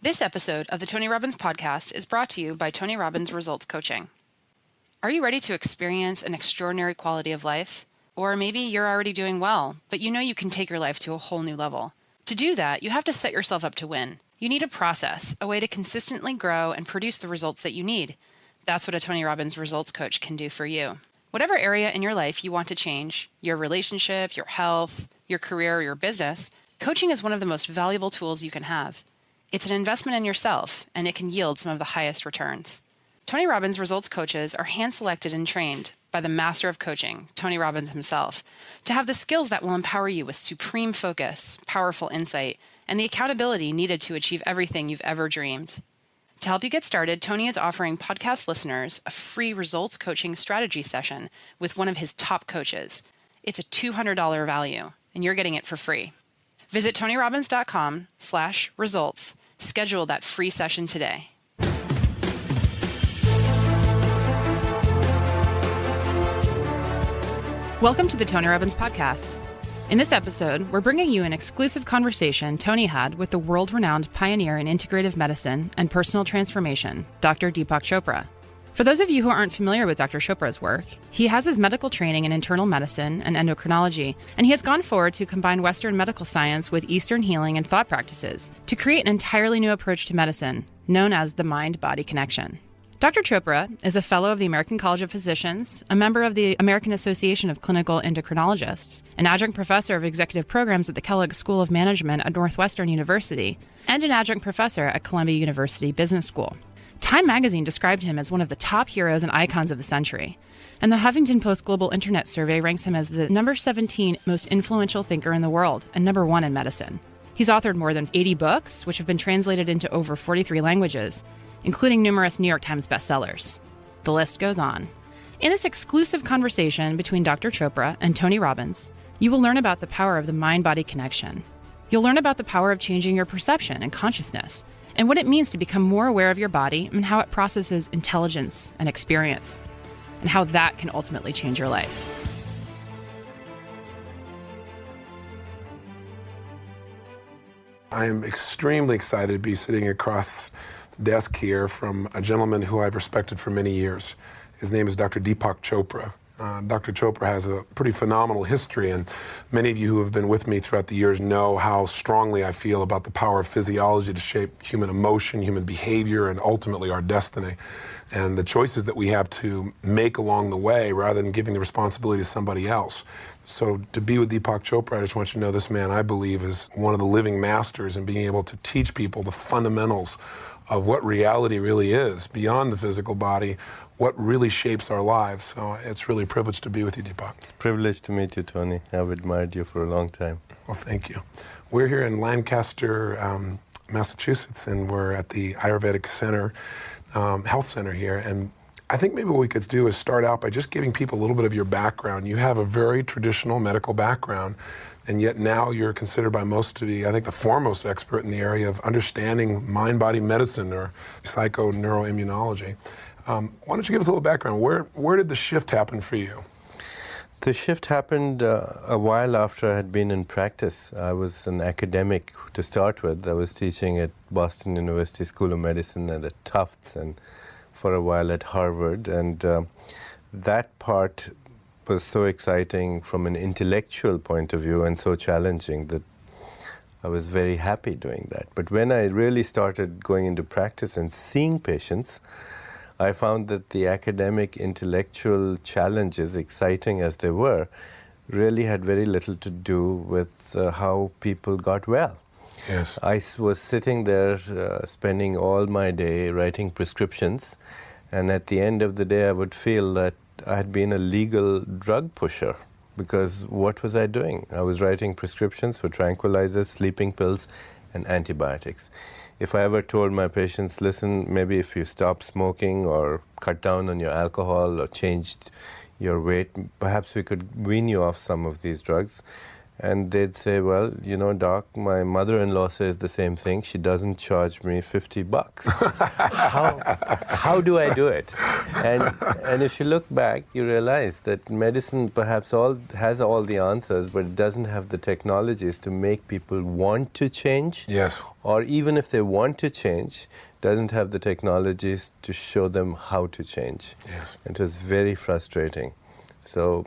This episode of the Tony Robbins Podcast is brought to you by Tony Robbins Results Coaching. Are you ready to experience an extraordinary quality of life? Or maybe you're already doing well, but you know you can take your life to a whole new level. To do that, you have to set yourself up to win. You need a process, a way to consistently grow and produce the results that you need. That's what a Tony Robbins Results Coach can do for you. Whatever area in your life you want to change, your relationship, your health, your career, or your business, coaching is one of the most valuable tools you can have. It's an investment in yourself, and it can yield some of the highest returns. Tony Robbins Results Coaches are hand-selected and trained by the master of coaching, Tony Robbins himself, to have the skills that will empower you with supreme focus, powerful insight, and the accountability needed to achieve everything you've ever dreamed. To help you get started, Tony is offering podcast listeners a free results coaching strategy session with one of his top coaches. It's a $200 value, and you're getting it for free. Visit TonyRobbins.com/results. Schedule that free session today. Welcome to the Tony Robbins Podcast. In this episode, we're bringing you an exclusive conversation Tony had with the world-renowned pioneer in integrative medicine and personal transformation, Dr. Deepak Chopra. For those of you who aren't familiar with Dr. Chopra's work, he has his medical training in internal medicine and endocrinology, and he has gone forward to combine Western medical science with Eastern healing and thought practices to create an entirely new approach to medicine, known as the mind-body connection. Dr. Chopra is a fellow of the American College of Physicians, a member of the American Association of Clinical Endocrinologists, an adjunct professor of executive programs at the Kellogg School of Management at Northwestern University, and an adjunct professor at Columbia University Business School. Time magazine described him as one of the top heroes and icons of the century, and the Huffington Post Global Internet Survey ranks him as the number 17 most influential thinker in the world and number 1 in medicine. He's authored more than 80 books, which have been translated into over 43 languages, including numerous New York Times bestsellers. The list goes on. In this exclusive conversation between Dr. Chopra and Tony Robbins, you will learn about the power of the mind-body connection. You'll learn about the power of changing your perception and consciousness, and what it means to become more aware of your body and how it processes intelligence and experience, and how that can ultimately change your life. I am extremely excited to be sitting across the desk here from a gentleman who I've respected for many years. His name is Dr. Deepak Chopra. Dr. Chopra has a pretty phenomenal history, and many of you who have been with me throughout the years know how strongly I feel about the power of physiology to shape human emotion, human behavior, and ultimately our destiny, and the choices that we have to make along the way rather than giving the responsibility to somebody else. So to be with Deepak Chopra, I just want you to know this man, I believe, is one of the living masters in being able to teach people the fundamentals of what reality really is beyond the physical body, what really shapes our lives. So it's really a privilege to be with you, Deepak. It's a privilege to meet you, Tony. I've admired you for a long time. Well, thank you. We're here in Lancaster, Massachusetts, and we're at the Ayurvedic Center, Health Center here. And I think maybe what we could do is start out by just giving people a little bit of your background. You have a very traditional medical background, and yet now you're considered by most to be, I think, the foremost expert in the area of understanding mind-body medicine or psychoneuroimmunology. Why don't you give us a little background? Where did the shift happen for you? The shift happened a while after I had been in practice. I was an academic to start with. I was teaching at Boston University School of Medicine and at Tufts and for a while at Harvard. And that part was so exciting from an intellectual point of view and so challenging that I was very happy doing that. But when I really started going into practice and seeing patients, I found that the academic intellectual challenges, exciting as they were, really had very little to do with how people got well. Yes. I was sitting there spending all my day writing prescriptions, and at the end of the day I would feel that I had been a legal drug pusher, because what was I doing? I was writing prescriptions for tranquilizers, sleeping pills, and antibiotics. If I ever told my patients, listen, maybe if you stop smoking or cut down on your alcohol or changed your weight, perhaps we could wean you off some of these drugs, And they'd say, well, doc, my mother-in-law says the same thing. She doesn't charge me $50. How do I do it? And if you look back, you realize that medicine perhaps has all the answers, but it doesn't have the technologies to make people want to change. Yes. Or even if they want to change, doesn't have the technologies to show them how to change. Yes. It was very frustrating. So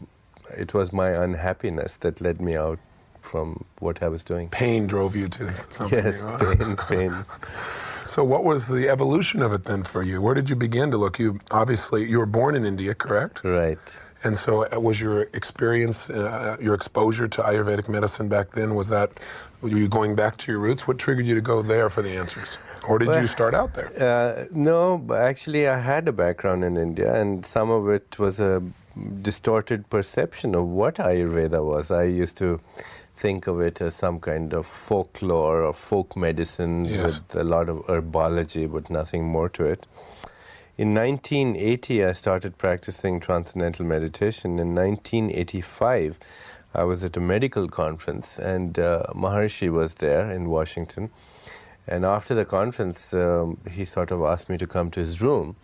it was my unhappiness that led me out from what I was doing. Pain drove you to something. Yes, pain. So what was the evolution of it then for you? Where did you begin to look? You were born in India, correct? Right. And so was your experience, your exposure to Ayurvedic medicine back then, were you going back to your roots? What triggered you to go there for the answers? Or did you start out there? No, actually I had a background in India, and some of it was a distorted perception of what Ayurveda was. I used to think of it as some kind of folklore or folk medicine with a lot of herbology, but nothing more to it. In 1980, I started practicing transcendental meditation. In 1985, I was at a medical conference, and Maharshi was there in Washington. And after the conference, he sort of asked me to come to his room,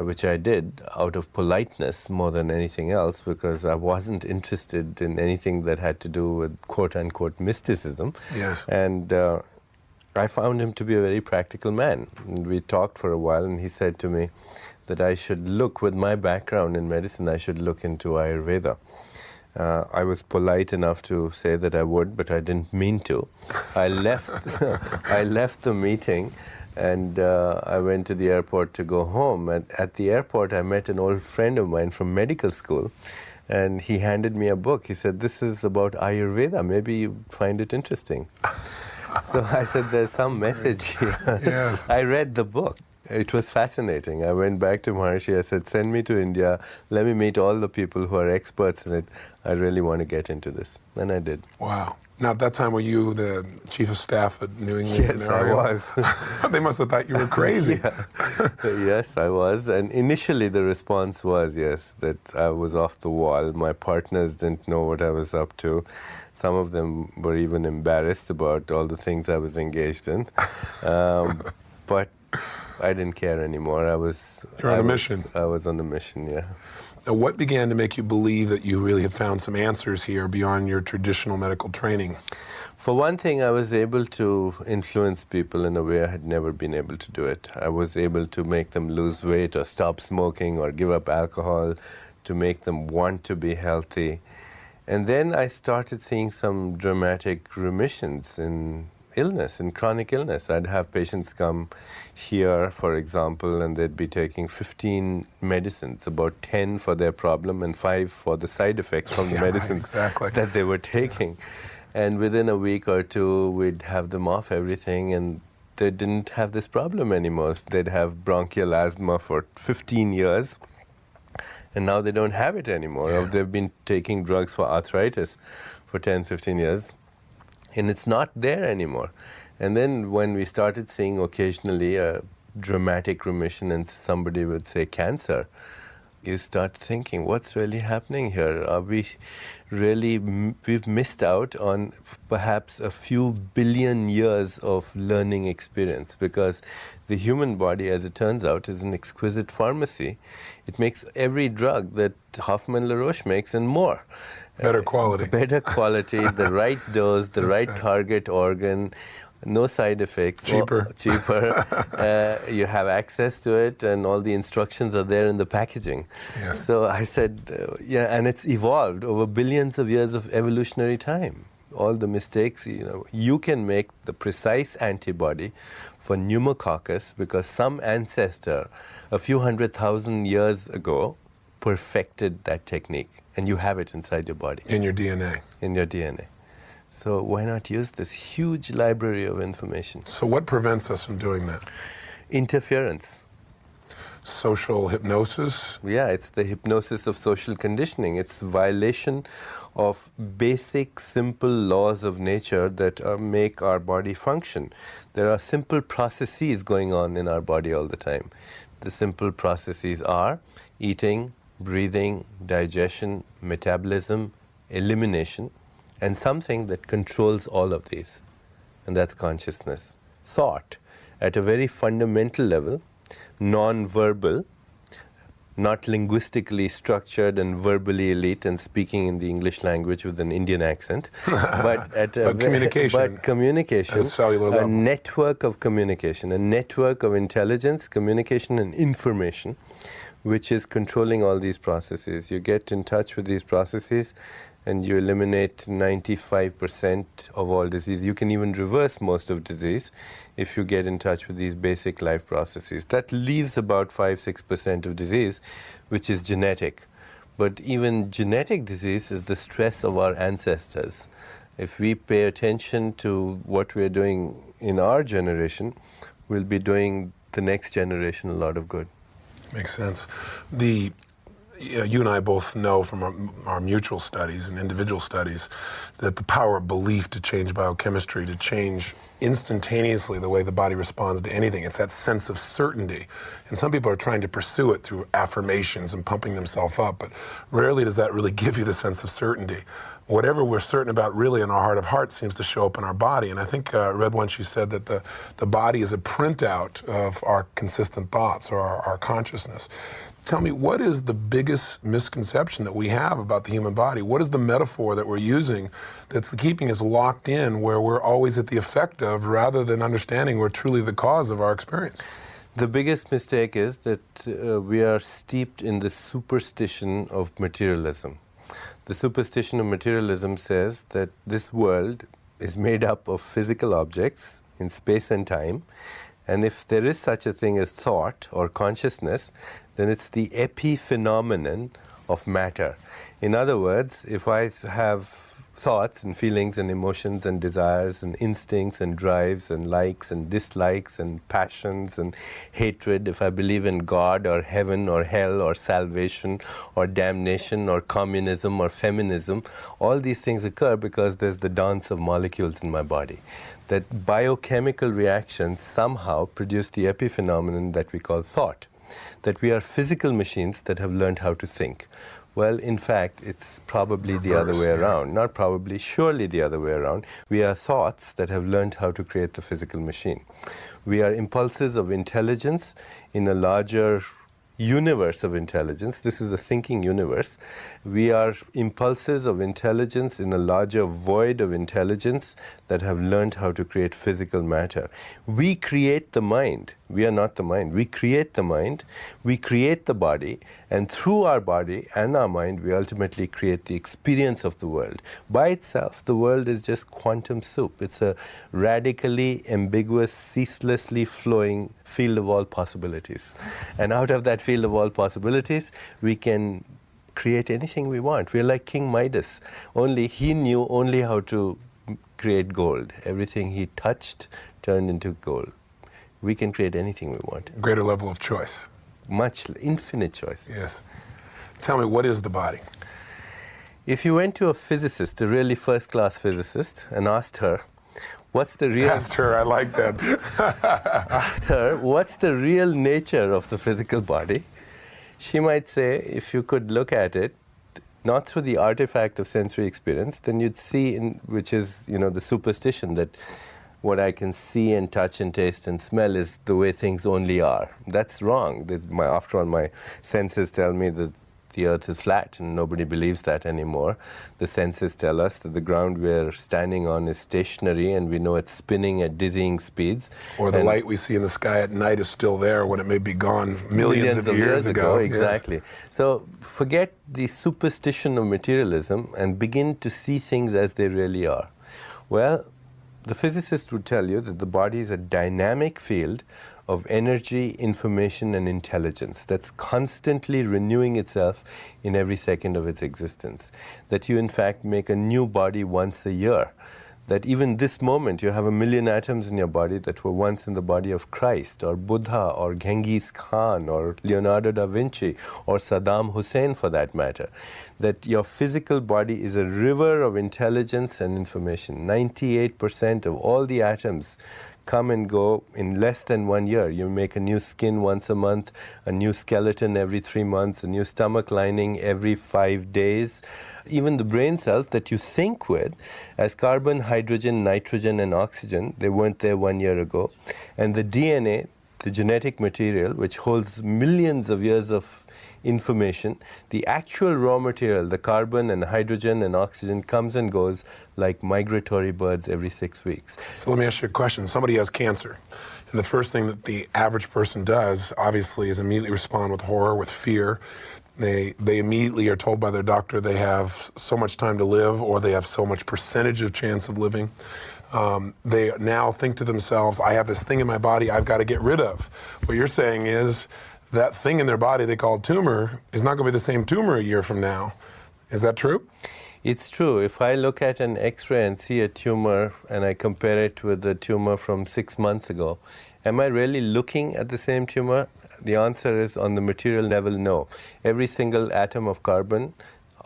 which I did out of politeness more than anything else, because I wasn't interested in anything that had to do with quote-unquote mysticism. Yes. And I found him to be a very practical man. And we talked for a while, and he said to me that I should look, with my background in medicine, I should look into Ayurveda. I was polite enough to say that I would, but I didn't mean to. I left the meeting, and I went to the airport to go home. And at the airport, I met an old friend of mine from medical school, and he handed me a book. He said, "This is about Ayurveda. Maybe you find it interesting." So I said, "There's some message here." Yes. I read the book. It was fascinating. I went back to Maharshi. I said, "Send me to India. Let me meet all the people who are experts in it. I really want to get into this." And I did. Wow. Now, at that time, were you the chief of staff at New England? Yes, I was. They must have thought you were crazy. Yes, I was. And initially, the response was, yes, that I was off the wall. My partners didn't know what I was up to. Some of them were even embarrassed about all the things I was engaged in. But I didn't care anymore. You're on a mission. I was on a mission, yeah. Now, what began to make you believe that you really had found some answers here beyond your traditional medical training? For one thing, I was able to influence people in a way I had never been able to do it. I was able to make them lose weight or stop smoking or give up alcohol, to make them want to be healthy. And then I started seeing some dramatic remissions in chronic illness. I'd have patients come here, for example, and they'd be taking 15 medicines, about 10 for their problem and 5 for the side effects from the medicines that they were taking. And within a week or two, we'd have them off everything, and they didn't have this problem anymore. They'd have bronchial asthma for 15 years, and now they don't have it anymore. Or they've been taking drugs for arthritis for 10, 15 years. And it's not there anymore. And then when we started seeing occasionally a dramatic remission and somebody would say cancer, you start thinking, what's really happening here? Are we really, we've missed out on perhaps a few billion years of learning experience, because the human body, as it turns out, is an exquisite pharmacy. It makes every drug that Hoffmann-La Roche makes and more. Better quality. Better quality, the right dose, the right target organ, no side effects. Cheaper. Cheaper. You have access to it, and all the instructions are there in the packaging. Yes. So I said, and it's evolved over billions of years of evolutionary time. All the mistakes, you can make the precise antibody for pneumococcus because some ancestor a few 100,000 years ago perfected that technique, and you have it inside your body. In your DNA. In your DNA. So why not use this huge library of information? So what prevents us from doing that? Interference. Social hypnosis? Yeah, it's the hypnosis of social conditioning. It's violation of basic, simple laws of nature that make our body function. There are simple processes going on in our body all the time. The simple processes are eating, breathing, digestion, metabolism, elimination, and something that controls all of these, and that's consciousness. Thought, at a very fundamental level, non-verbal, not linguistically structured and verbally elite and speaking in the English language with an Indian accent, but communication, at a cellular a level. network of communication, a network of intelligence, communication, and information, which is controlling all these processes. You get in touch with these processes and you eliminate 95% of all disease. You can even reverse most of disease if you get in touch with these basic life processes. That leaves about 5-6% of disease, which is genetic. But even genetic disease is the stress of our ancestors. If we pay attention to what we're doing in our generation, we'll be doing the next generation a lot of good. Makes sense. You and I both know from our mutual studies and individual studies that the power of belief to change biochemistry, to change instantaneously the way the body responds to anything. It's that sense of certainty. And some people are trying to pursue it through affirmations and pumping themselves up, but rarely does that really give you the sense of certainty. Whatever we're certain about really in our heart of hearts seems to show up in our body. And I think I read once you said that the body is a printout of our consistent thoughts or our consciousness. Tell me, what is the biggest misconception that we have about the human body? What is the metaphor that we're using that's keeping us locked in where we're always at the effect of rather than understanding we're truly the cause of our experience? The biggest mistake is that we are steeped in the superstition of materialism. The superstition of materialism says that this world is made up of physical objects in space and time, and if there is such a thing as thought or consciousness, then it's the epiphenomenon of matter. In other words, if I have thoughts and feelings and emotions and desires and instincts and drives and likes and dislikes and passions and hatred, if I believe in God or heaven or hell or salvation or damnation or communism or feminism, all these things occur because there's the dance of molecules in my body. That biochemical reactions somehow produce the epiphenomenon that we call thought. That we are physical machines that have learned how to think. Well, in fact, it's probably the other way around. Not probably, surely the other way around. We are thoughts that have learned how to create the physical machine. We are impulses of intelligence in a larger universe of intelligence. This is a thinking universe. We are impulses of intelligence in a larger void of intelligence that have learned how to create physical matter. We create the mind. We are not the mind. We create the mind. We create the body. And through our body and our mind, we ultimately create the experience of the world. By itself, the world is just quantum soup. It's a radically ambiguous, ceaselessly flowing field of all possibilities. And out of that field of all possibilities, we can create anything we want. We're like King Midas. Only he knew only how to create gold. Everything he touched turned into gold. We can create anything we want. Greater level of choice. Infinite choices. Yes. Tell me, what is the body? If you went to a physicist, a really first-class physicist, and asked her, what's the real... Asked her, I like that. Asked her, what's the real nature of the physical body? She might say, if you could look at it, not through the artifact of sensory experience, then you'd see, which is, the superstition that what I can see and touch and taste and smell is the way things only are. That's wrong. After all, my senses tell me that the earth is flat, and nobody believes that anymore. The senses tell us that the ground we're standing on is stationary, and we know it's spinning at dizzying speeds. Or the light we see in the sky at night is still there when it may be gone millions of years ago. Exactly. Yes. So forget the superstition of materialism and begin to see things as they really are. Well, the physicist would tell you that the body is a dynamic field of energy, information, and intelligence that's constantly renewing itself in every second of its existence. That you, in fact, make a new body once a year. That even this moment, you have 1 million atoms in your body that were once in the body of Christ, or Buddha, or Genghis Khan, or Leonardo da Vinci, or Saddam Hussein, for that matter. That your physical body is a river of intelligence and information. 98% of all the atoms come and go in less than 1 year. You make a new skin once a month, a new skeleton every 3 months, a new stomach lining every 5 days. Even the brain cells that you think with as carbon, hydrogen, nitrogen, and oxygen, they weren't there 1 year ago. And the DNA, the genetic material, which holds millions of years of information, the actual raw material, the carbon and hydrogen and oxygen, comes and goes like migratory birds every 6 weeks. So let me ask you a question. Somebody has cancer, and the first thing that the average person does, obviously, is immediately respond with horror, with fear. They immediately are told by their doctor they have so much time to live, or they have so much percentage of chance of living. They now think to themselves, I have this thing in my body I've got to get rid of. What you're saying is that thing in their body they call tumor is not going to be the same tumor a year from now. Is that true? It's true. If I look at an X-ray and see a tumor and I compare it with the tumor from 6 months ago, am I really looking at the same tumor? The answer is, on the material level, no. Every single atom of carbon,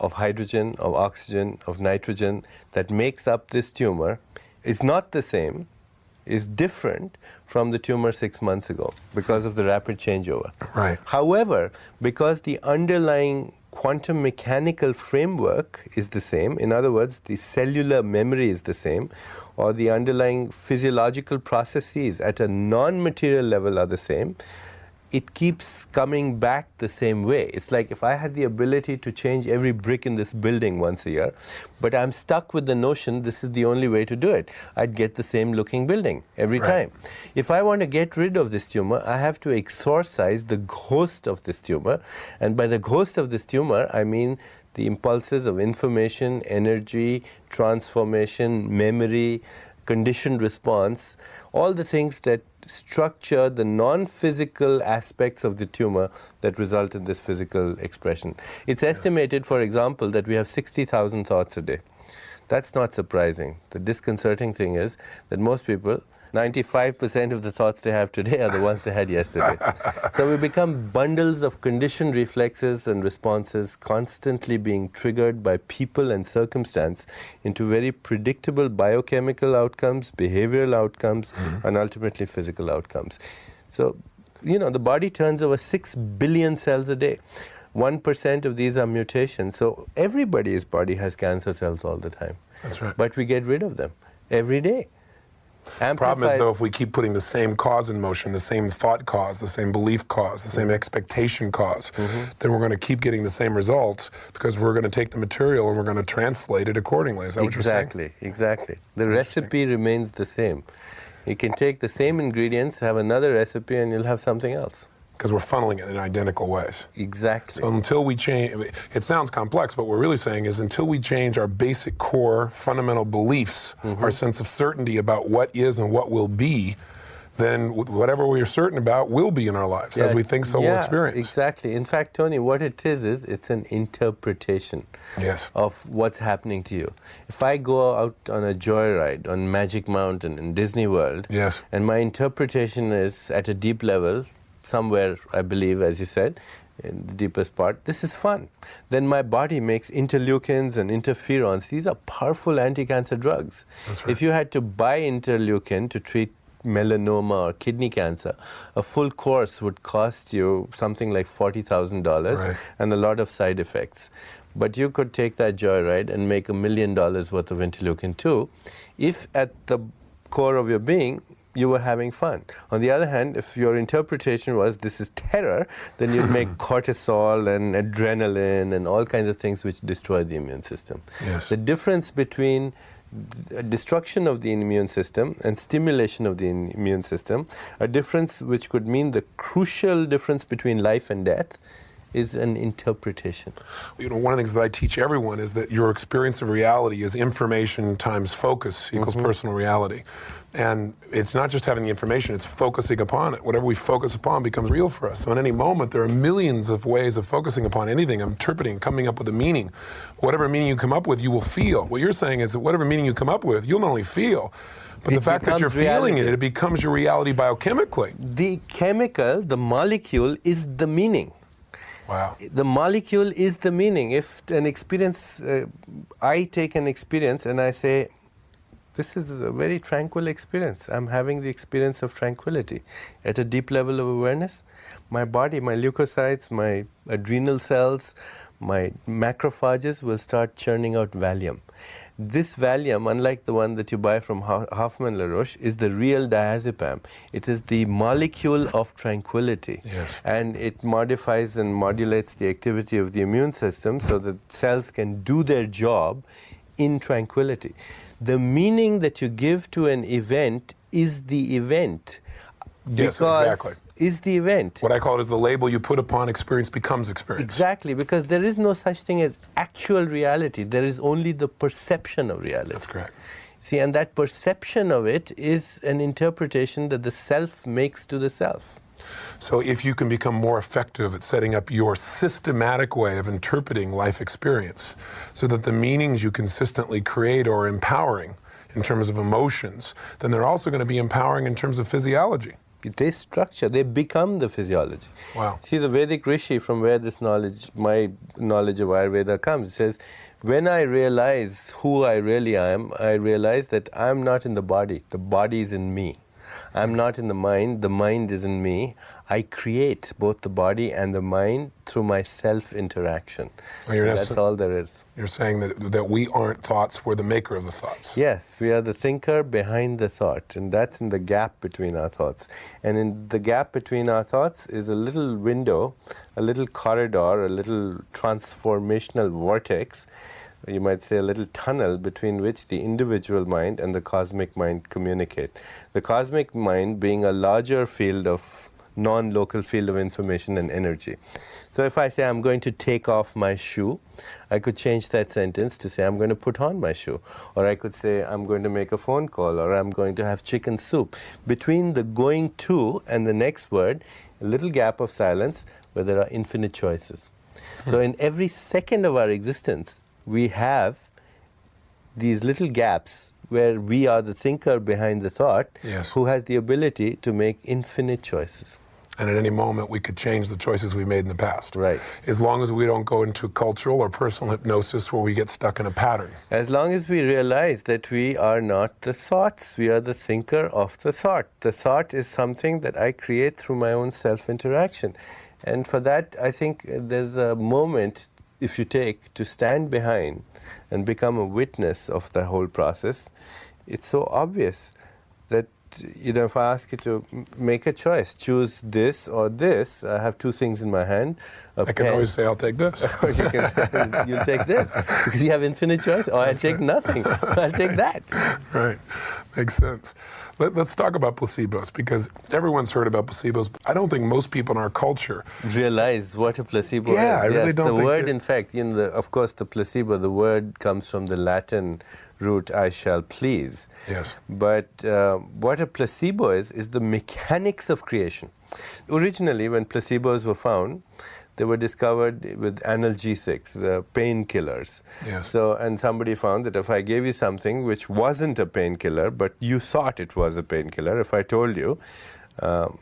of hydrogen, of oxygen, of nitrogen that makes up this tumor is not the same, is different from the tumor 6 months ago because of the rapid changeover. Right. However, because the underlying quantum mechanical framework is the same, in other words, the cellular memory is the same, or the underlying physiological processes at a non-material level are the same, it keeps coming back the same way. It's like if I had the ability to change every brick in this building once a year, but I'm stuck with the notion this is the only way to do it, I'd get the same looking building every time. If I want to get rid of this tumor, I have to exorcise the ghost of this tumor. And by the ghost of this tumor, I mean the impulses of information, energy, transformation, memory, conditioned response, all the things that structure the non-physical aspects of the tumor that result in this physical expression. It's estimated, for example, that we have 60,000 thoughts a day. That's not surprising. The disconcerting thing is that most people, 95% of the thoughts they have today are the ones they had yesterday. So we become bundles of conditioned reflexes and responses constantly being triggered by people and circumstance into very predictable biochemical outcomes, behavioral outcomes, and ultimately physical outcomes. So, the body turns over 6 billion cells a day. 1% of these are mutations. So everybody's body has cancer cells all the time. That's right. But we get rid of them every day. The problem is, though, if we keep putting the same cause in motion, the same thought cause, the same belief cause, the same expectation cause, then we're going to keep getting the same results because we're going to take the material and we're going to translate it accordingly. Is that what you're saying? Exactly. The recipe remains the same. You can take the same ingredients, have another recipe, and you'll have something else. Because we're funneling it in identical ways. Exactly. So until we change, it sounds complex, but what we're really saying is until we change our basic core fundamental beliefs, our sense of certainty about what is and what will be, then whatever we're certain about will be in our lives. As we think, so we'll experience. Exactly. In fact, Tony, what it is it's an interpretation of what's happening to you. If I go out on a joyride on Magic Mountain in Disney World, and my interpretation is at a deep level, somewhere, I believe, as you said, in the deepest part, this is fun. Then my body makes interleukins and interferons. These are powerful anti-cancer drugs. That's right. If you had to buy interleukin to treat melanoma or kidney cancer, a full course would cost you something like $40,000 and a lot of side effects. But you could take that joyride and make $1 million worth of interleukin-2 if at the core of your being you were having fun. On the other hand, if your interpretation was this is terror, then you'd make cortisol and adrenaline and all kinds of things which destroy the immune system. The difference between destruction of the immune system and stimulation of the immune system, a difference which could mean the crucial difference between life and death, is an interpretation. One of the things that I teach everyone is that your experience of reality is information times focus equals personal reality. And it's not just having the information, it's focusing upon it. Whatever we focus upon becomes real for us. So in any moment, there are millions of ways of focusing upon anything, interpreting, coming up with a meaning. Whatever meaning you come up with, you will feel. What you're saying is that whatever meaning you come up with, you'll not only feel, but the fact that you're feeling it, it becomes your reality biochemically. The chemical, the molecule, is the meaning. Wow. The molecule is the meaning. If an experience, I take an experience and I say, this is a very tranquil experience. I'm having the experience of tranquility at a deep level of awareness. My body, my leukocytes, my adrenal cells, my macrophages will start churning out Valium. This Valium, unlike the one that you buy from Hoffmann-La Roche, is the real diazepam. It is the molecule of tranquility. Yes. And it modifies and modulates the activity of the immune system so that cells can do their job in tranquility. The meaning that you give to an event is the event. Yes, exactly. Is the event. What I call it is the label you put upon experience becomes experience. Exactly, because there is no such thing as actual reality. There is only the perception of reality. That's correct. See, and that perception of it is an interpretation that the self makes to the self. So if you can become more effective at setting up your systematic way of interpreting life experience so that the meanings you consistently create are empowering in terms of emotions, then they're also going to be empowering in terms of physiology. They structure, they become the physiology. Wow. See, the Vedic Rishi, from where this knowledge, my knowledge of Ayurveda comes, says, when I realize who I really am, I realize that I'm not in the body is in me. I'm not in the mind is in me. I create both the body and the mind through my self-interaction. That's all there is. You're saying that we aren't thoughts, we're the maker of the thoughts. Yes, we are the thinker behind the thought, and that's in the gap between our thoughts. And in the gap between our thoughts is a little window, a little corridor, a little transformational vortex, you might say a little tunnel between which the individual mind and the cosmic mind communicate. The cosmic mind being a larger field of non-local field of information and energy. So if I say I'm going to take off my shoe, I could change that sentence to say I'm going to put on my shoe. Or I could say I'm going to make a phone call, or I'm going to have chicken soup. Between the going to and the next word, a little gap of silence where there are infinite choices. So in every second of our existence, we have these little gaps where we are the thinker behind the thought, yes, who has the ability to make infinite choices. And at any moment, we could change the choices we made in the past. Right. As long as we don't go into cultural or personal hypnosis where we get stuck in a pattern. As long as we realize that we are not the thoughts, we are the thinker of the thought. The thought is something that I create through my own self-interaction. And for that, I think there's a moment, if you take, to stand behind and become a witness of the whole process. It's so obvious that, if I ask you to make a choice, choose this or this, I have two things in my hand. I can always say, I'll take this. Or you can say, you'll take this, because you have infinite choice. Or I'll take nothing. I'll take that. Right. Makes sense. Let's talk about placebos, because everyone's heard about placebos. I don't think most people in our culture realize what a placebo is. I really don't the think word, in fact, of course, the placebo, the word comes from the Latin root, I shall please. Yes. But what a placebo is the mechanics of creation. Originally, when placebos were found, they were discovered with analgesics, painkillers. Yes. So, and somebody found that if I gave you something which wasn't a painkiller, but you thought it was a painkiller, if I told you,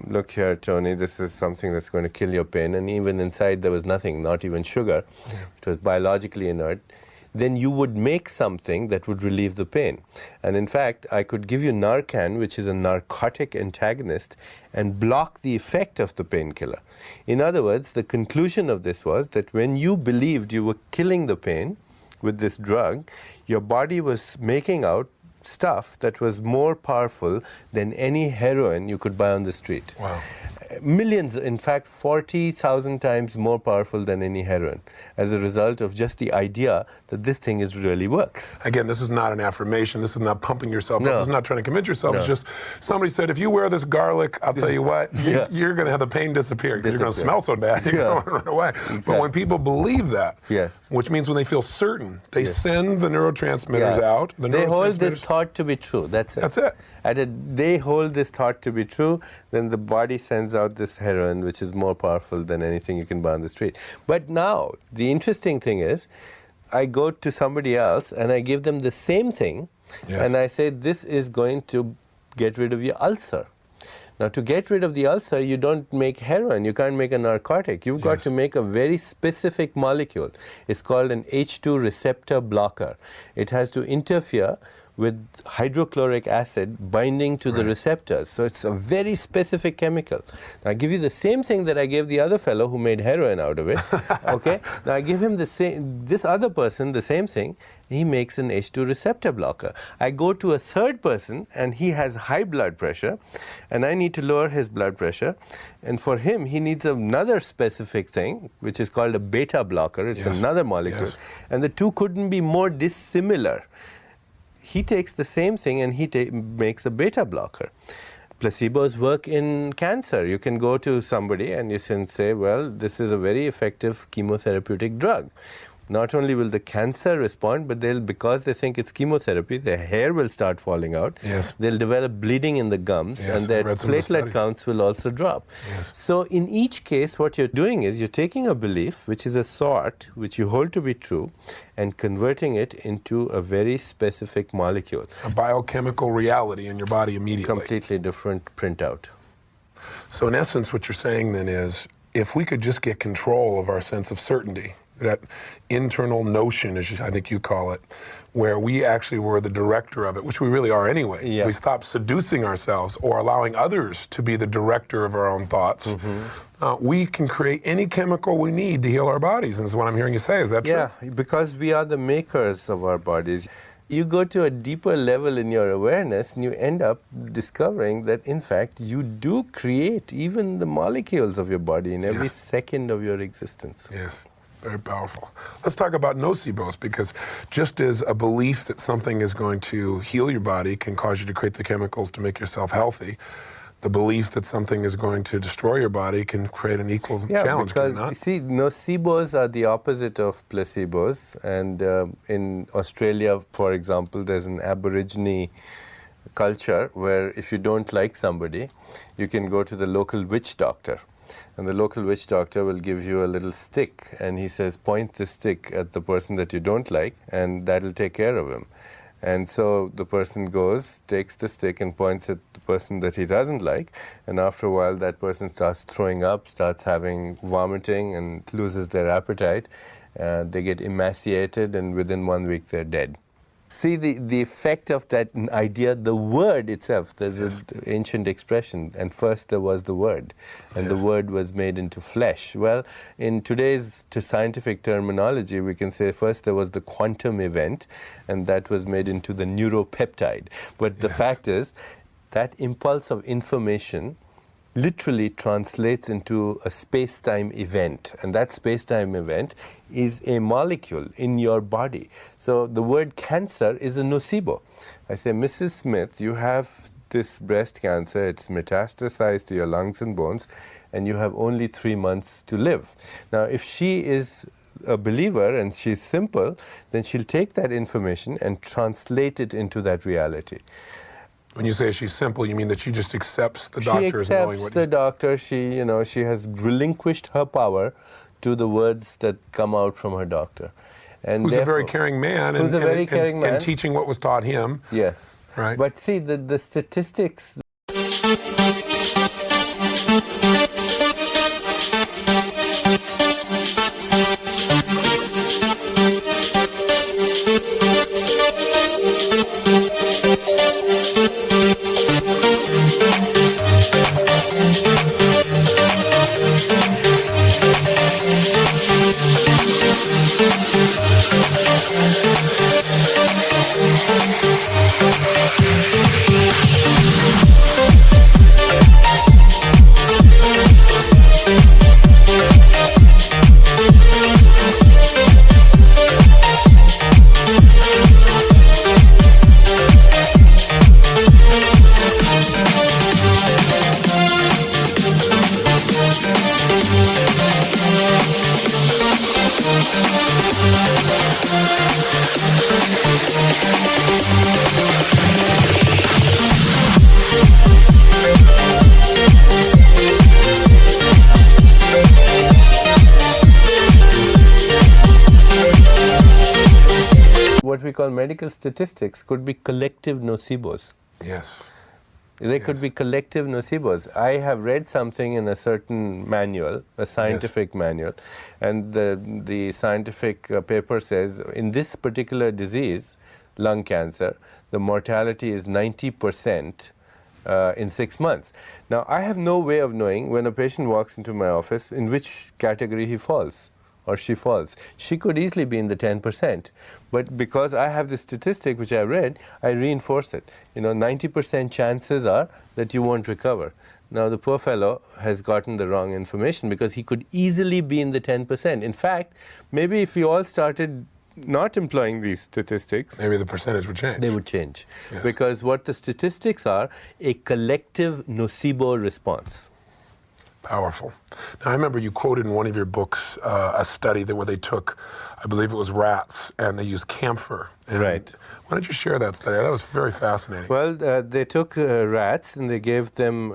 look here, Tony, this is something that's going to kill your pain, and even inside there was nothing, not even sugar, it was biologically inert, then you would make something that would relieve the pain. And in fact, I could give you Narcan, which is a narcotic antagonist, and block the effect of the painkiller. In other words, the conclusion of this was that when you believed you were killing the pain with this drug, your body was making out stuff that was more powerful than any heroin you could buy on the street. Wow. Millions, in fact, 40,000 times more powerful than any heroin, as a result of just the idea that this thing really works. Again, this is not an affirmation. This is not pumping yourself up. No. This is not trying to convince yourself. No. It's just somebody said, if you wear this garlic, I'll tell you what, you're going to have the pain disappear. You're going to smell so bad, you're going to run away. Exactly. But when people believe that, yes, which means when they feel certain, they send the neurotransmitters out. They hold this thought to be true. That's it. That's it. They hold this thought to be true, then the body sends out this heroin, which is more powerful than anything you can buy on the street. But now, the interesting thing is, I go to somebody else and I give them the same thing, and I say, this is going to get rid of your ulcer. Now, to get rid of the ulcer, you don't make heroin. You can't make a narcotic. You've got to make a very specific molecule. It's called an H2 receptor blocker. It has to interfere with hydrochloric acid binding to the receptors. So it's a very specific chemical. Now I give you the same thing that I gave the other fellow who made heroin out of it. Okay? Now I give him this other person the same thing. He makes an H2 receptor blocker. I go to a third person and he has high blood pressure and I need to lower his blood pressure. And for him, he needs another specific thing, which is called a beta blocker. It's another molecule. And the two couldn't be more dissimilar. He takes the same thing and he makes a beta blocker. Placebos work in cancer. You can go to somebody and you can say, well, this is a very effective chemotherapeutic drug. Not only will the cancer respond, but because they think it's chemotherapy, their hair will start falling out. They'll develop bleeding in the gums, and their platelet counts will also drop. So in each case, what you're doing is you're taking a belief, which is a thought, which you hold to be true, and converting it into a very specific molecule. A biochemical reality in your body immediately. Completely different printout. So in essence, what you're saying then is, if we could just get control of our sense of certainty, that internal notion, as I think you call it, where we actually were the director of it, which we really are anyway. We stop seducing ourselves or allowing others to be the director of our own thoughts. We can create any chemical we need to heal our bodies, and is what I'm hearing you say. Is that true? Yeah, because we are the makers of our bodies. You go to a deeper level in your awareness and you end up discovering that, in fact, you do create even the molecules of your body in every second of your existence. Very powerful. Let's talk about nocebos, because just as a belief that something is going to heal your body can cause you to create the chemicals to make yourself healthy, the belief that something is going to destroy your body can create an equal challenge, can it not? You see, nocebos are the opposite of placebos. And in Australia, for example, there's an Aborigine culture where if you don't like somebody, you can go to the local witch doctor. And the local witch doctor will give you a little stick, and he says, point the stick at the person that you don't like, and that'll take care of him. And so the person goes, takes the stick and points at the person that he doesn't like, and after a while that person starts throwing up, starts having vomiting, and loses their appetite. They get emaciated, and within 1 week they're dead. See the effect of that idea, the word itself. There's an ancient expression, and first there was the word, and the word was made into flesh. Well, in today's scientific terminology, we can say first there was the quantum event, and that was made into the neuropeptide. But the fact is, that impulse of information literally translates into a space-time event, and that space-time event is a molecule in your body. So the word cancer is a nocebo. I say, Mrs. Smith, you have this breast cancer, it's metastasized to your lungs and bones, and you have only 3 months to live. Now, if she is a believer and she's simple, then she'll take that information and translate it into that reality. When you say she's simple, you mean that she just accepts the doctor as knowing what the doctor. She has relinquished her power to the words that come out from her doctor. And who's a very caring man, and teaching what was taught him. Yes. Right. But see, the statistics. What we call medical statistics could be collective nocebos. Yes. They could be collective nocebos. I have read something in a certain manual, a scientific manual, and the scientific paper says in this particular disease, lung cancer, the mortality is 90% in 6 months. Now, I have no way of knowing when a patient walks into my office in which category he falls or she falls. She could easily be in the 10%. But because I have this statistic which I read, I reinforce it. 90% chances are that you won't recover. Now, the poor fellow has gotten the wrong information because he could easily be in the 10%. In fact, maybe if we all started not employing these statistics, maybe the percentage would change. They would change. Yes. Because what the statistics are, a collective nocebo response. Powerful. Now, I remember you quoted in one of your books a study where they took, I believe it was rats, and they used camphor. And right. Why don't you share that study? That was very fascinating. Well, they took rats and they gave them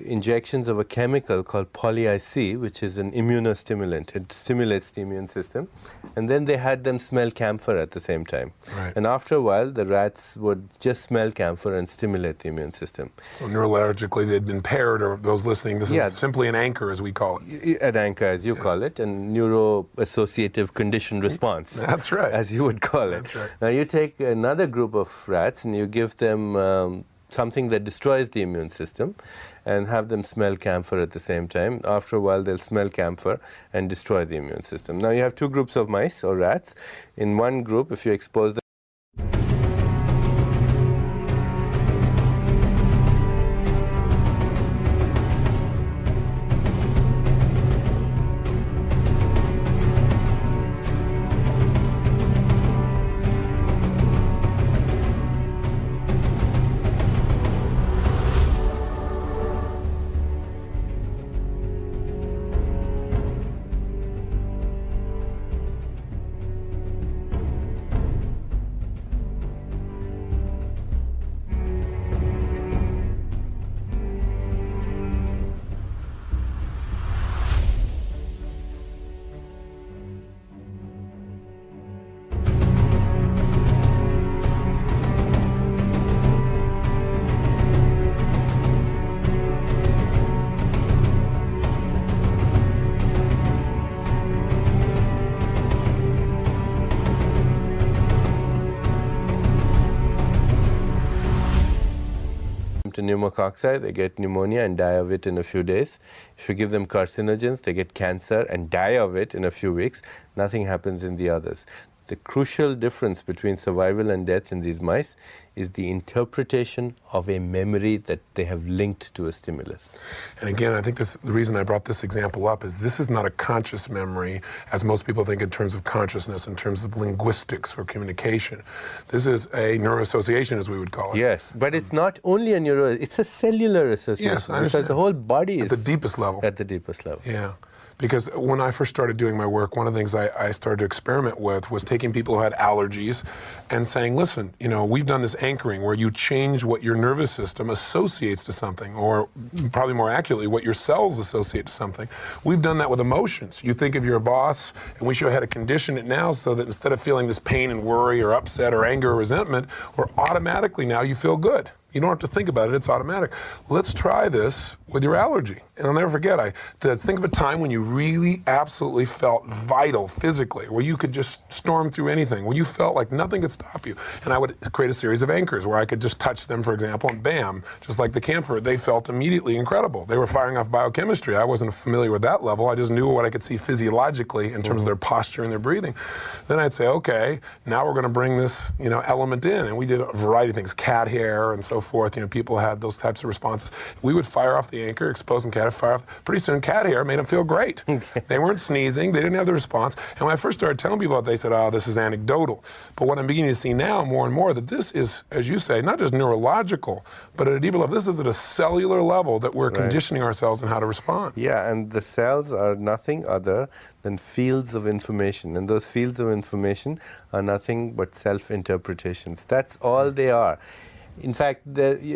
injections of a chemical called poly-IC, which is an immunostimulant. It stimulates the immune system. And then they had them smell camphor at the same time. Right. And after a while, the rats would just smell camphor and stimulate the immune system. So neurologically, they'd been paired, or those listening, this is simply an anchor, as we call it. An anchor, as you call it, and neuro-associative condition response. That's right. As you would call it. That's right. Now, you take another group of rats and you give them something that destroys the immune system and have them smell camphor at the same time. After a while, they'll smell camphor and destroy the immune system. Now, you have two groups of mice or rats. In one group, if you expose them to pneumococci, they get pneumonia and die of it in a few days. If you give them carcinogens, they get cancer and die of it in a few weeks. Nothing happens in the others. The crucial difference between survival and death in these mice is the interpretation of a memory that they have linked to a stimulus. And again, I think the reason I brought this example up is this is not a conscious memory, as most people think in terms of consciousness, in terms of linguistics or communication. This is a neuroassociation, as we would call it. Yes, but it's not only a it's a cellular association. Yes, I understand. Because the whole body is at the deepest level. At the deepest level. Yeah. Because when I first started doing my work, one of the things I started to experiment with was taking people who had allergies and saying, listen, we've done this anchoring where you change what your nervous system associates to something, or probably more accurately, what your cells associate to something. We've done that with emotions. You think of your boss, and we should have had to condition it now so that instead of feeling this pain and worry or upset or anger or resentment, or automatically now you feel good. You don't have to think about it, it's automatic. Let's try this with your allergy. And I'll never forget, think of a time when you really absolutely felt vital physically, where you could just storm through anything, where you felt like nothing could stop you. And I would create a series of anchors where I could just touch them, for example, and bam, just like the camphor, they felt immediately incredible. They were firing off biochemistry. I wasn't familiar with that level. I just knew what I could see physiologically in terms of their posture and their breathing. Then I'd say, okay, now we're gonna bring this, element in. And we did a variety of things, cat hair and so forth. People had those types of responses. We would fire off the anchor, expose them, cat hair, fire off. Pretty soon, cat hair made them feel great. They weren't sneezing. They didn't have the response. And when I first started telling people, they said, oh, this is anecdotal. But what I'm beginning to see now more and more, that this is, as you say, not just neurological, but at a deeper level. This is at a cellular level that we're conditioning ourselves in how to respond. Yeah, and the cells are nothing other than fields of information. And those fields of information are nothing but self-interpretations. That's all they are. In fact,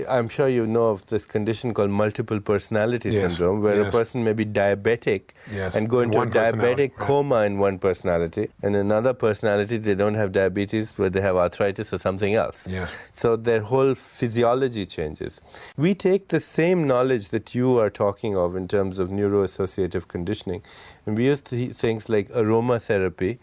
I'm sure you know of this condition called multiple personality syndrome, where a person may be diabetic and go into a diabetic coma in one personality, and another personality they don't have diabetes, where they have arthritis or something else. So their whole physiology changes. We take the same knowledge that you are talking of in terms of neuroassociative conditioning, and we use things like aromatherapy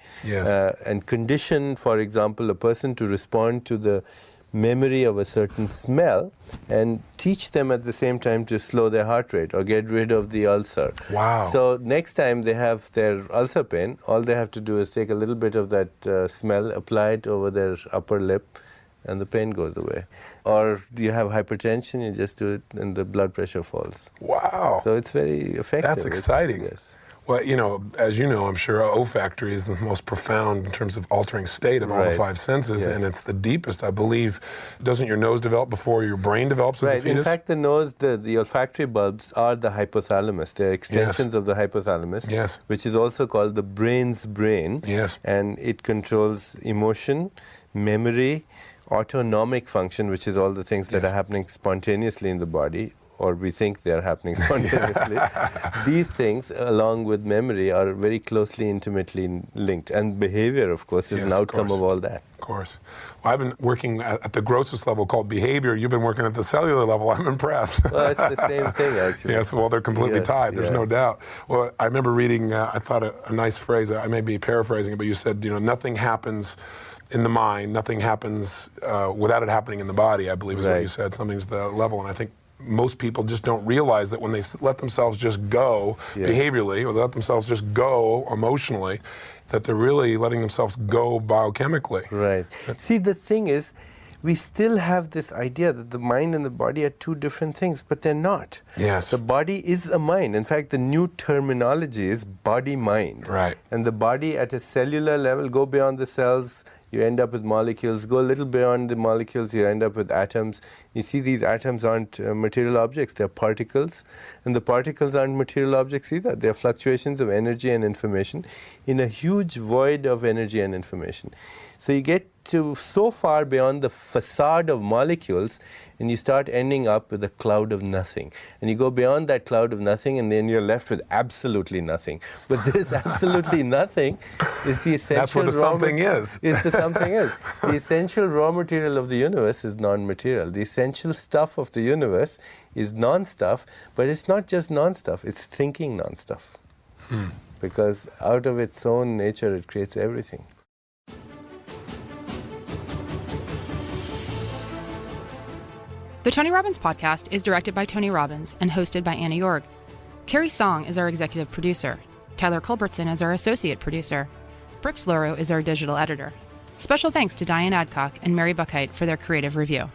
and condition, for example, a person to respond to the memory of a certain smell and teach them at the same time to slow their heart rate or get rid of the ulcer. So next time they have their ulcer pain, all they have to do is take a little bit of that smell, apply it over their upper lip, and the pain goes away. Or do you have hypertension, you just do it and the blood pressure falls. So it's very effective. That's exciting. Well, as you know, I'm sure olfactory is the most profound in terms of altering state of all the five senses, and it's the deepest, I believe. Doesn't your nose develop before your brain develops as a fetus? In fact, the nose, the olfactory bulbs are the hypothalamus. They're extensions of the hypothalamus, which is also called the brain's brain, and it controls emotion, memory, autonomic function, which is all the things that are happening spontaneously in the body, or we think they are happening spontaneously. These things, along with memory, are very closely, intimately linked. And behavior, of course, is an outcome of all that. Of course. Well, I've been working at the grossest level called behavior. You've been working at the cellular level. I'm impressed. Well, it's the same thing, actually. Well, they're completely tied. There's no doubt. Well, I remember reading, I thought a nice phrase, I may be paraphrasing it, but you said, nothing happens in the mind, nothing happens without it happening in the body, I believe is what you said, something to that level. And I think most people just don't realize that when they let themselves just go behaviorally, or let themselves just go emotionally, that they're really letting themselves go biochemically. See, the thing is, we still have this idea that the mind and the body are two different things, but they're not. The body is a mind. In fact, the new terminology is body-mind. And the body at a cellular level, go beyond the cells, you end up with molecules. Go a little beyond the molecules, you end up with atoms. You see, these atoms aren't material objects, they're particles. And the particles aren't material objects either. They're fluctuations of energy and information in a huge void of energy and information. So you get to so far beyond the facade of molecules, and you start ending up with a cloud of nothing. And you go beyond that cloud of nothing, and then you're left with absolutely nothing. But this absolutely nothing is the essential That's what the something is. The essential raw material of the universe is non-material. The essential stuff of the universe is non-stuff, but it's not just non-stuff, it's thinking non-stuff. Because out of its own nature, it creates everything. The Tony Robbins podcast is directed by Tony Robbins and hosted by Anna Yorg. Carrie Song is our executive producer. Tyler Culbertson is our associate producer. Brooks Loro is our digital editor. Special thanks to Diane Adcock and Mary Buckheit for their creative review.